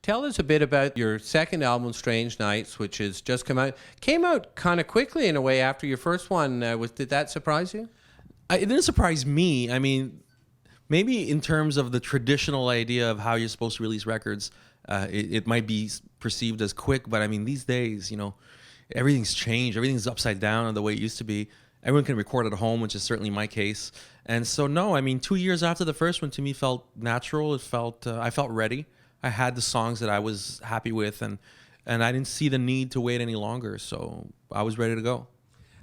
Tell us a bit about your second album, Strange Nights, which has just come out. Came out kind of quickly in a way after your first one. Did that surprise you? It didn't surprise me. I mean, maybe in terms of the traditional idea of how you're supposed to release records, it might be perceived as quick. But I mean, these days, everything's changed. Everything's upside down on the way it used to be. Everyone can record at home, which is certainly my case. And so, no, I mean, 2 years after the first one, to me, felt natural. I felt ready. I had the songs that I was happy with, and I didn't see the need to wait any longer. So I was ready to go.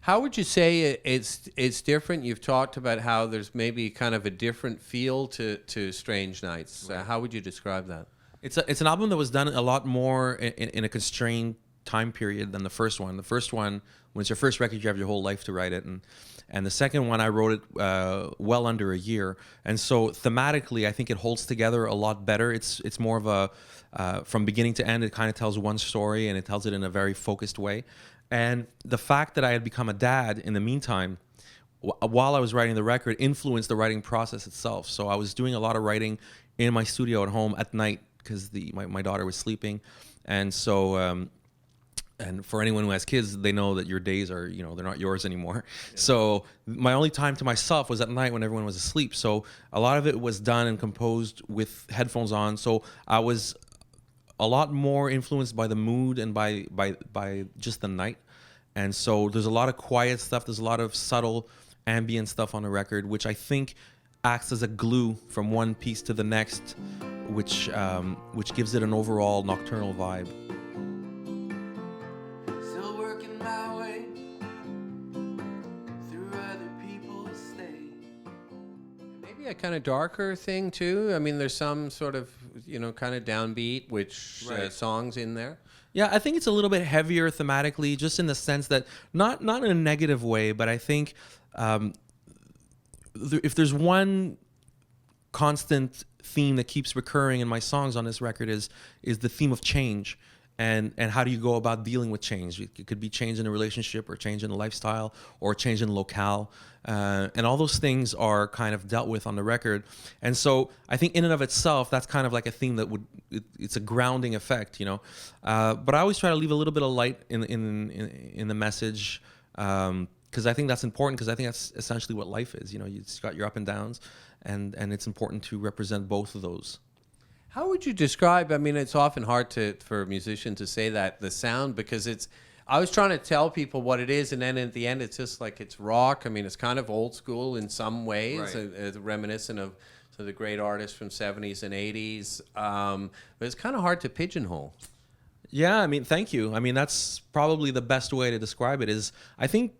How would you say it's different? You've talked about how there's maybe kind of a different feel to Strange Nights. Right. How would you describe that? It's an album that was done a lot more in a constrained time period than the first one. The first one, when it's your first record, you have your whole life to write it, and the second one I wrote it well under a year. And so thematically, I think it holds together a lot better. It's more of a from beginning to end, it kind of tells one story, and it tells it in a very focused way. And the fact that I had become a dad in the meantime, while I was writing the record, influenced the writing process itself. So I was doing a lot of writing in my studio at home at night because my daughter was sleeping. And so, and for anyone who has kids, they know that your days are, they're not yours anymore. Yeah. So my only time to myself was at night when everyone was asleep. So a lot of it was done and composed with headphones on. So I was a lot more influenced by the mood and by just the night. And so there's a lot of quiet stuff. There's a lot of subtle ambient stuff on the record, which I think acts as a glue from one piece to the next, which gives it an overall nocturnal vibe. Still working my way through other people's state. Maybe a kind of darker thing too. I mean, there's some sort of kind of downbeat, which Right. songs in there. Yeah, I think it's a little bit heavier thematically, just in the sense that not in a negative way, but I think if there's one constant theme that keeps recurring in my songs on this record is the theme of change. And how do you go about dealing with change? It could be change in a relationship, or change in a lifestyle, or change in locale. And all those things are kind of dealt with on the record. And so I think in and of itself, that's kind of like a theme that it's a grounding effect, But I always try to leave a little bit of light in the message, because I think that's important, because I think that's essentially what life is. You've got your up and downs, and it's important to represent both of those. How would you describe, I mean, it's often hard for a musician to say that, the sound, because I was trying to tell people what it is, and then at the end it's just like it's rock. I mean, it's kind of old school in some ways, Right. Reminiscent of the great artists from 70s and 80s, but it's kind of hard to pigeonhole. Yeah, I mean, thank you. I mean, that's probably the best way to describe it. Is I think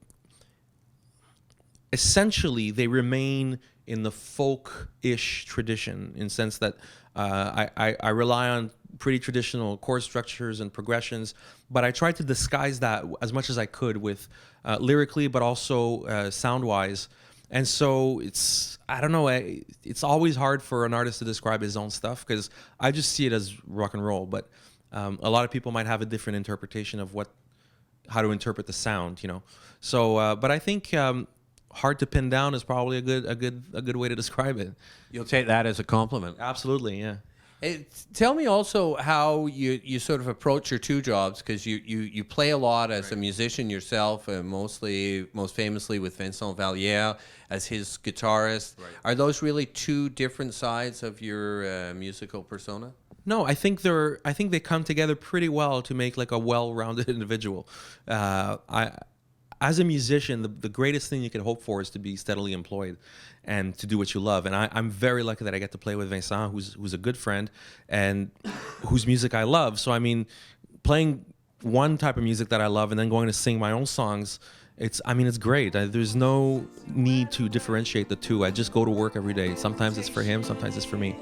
essentially they remain in the folk-ish tradition, in the sense that I rely on pretty traditional chord structures and progressions, but I tried to disguise that as much as I could with lyrically, but also sound-wise. And so I don't know, it's always hard for an artist to describe his own stuff, because I just see it as rock and roll, but a lot of people might have a different interpretation of how to interpret the sound, So, but I think hard to pin down is probably a good way to describe it. You'll take that as a compliment. Absolutely, yeah. Tell me also how you sort of approach your two jobs, because you play a lot as a musician yourself, most famously with Vincent Valliere as his guitarist. Right. Are those really two different sides of your musical persona? No, I think they come together pretty well to make like a well-rounded individual. As a musician, the greatest thing you could hope for is to be steadily employed and to do what you love. And I'm very lucky that I get to play with Vincent, who's a good friend and whose music I love. So, I mean, playing one type of music that I love and then going to sing my own songs, it's great. There's no need to differentiate the two. I just go to work every day. Sometimes it's for him, sometimes it's for me.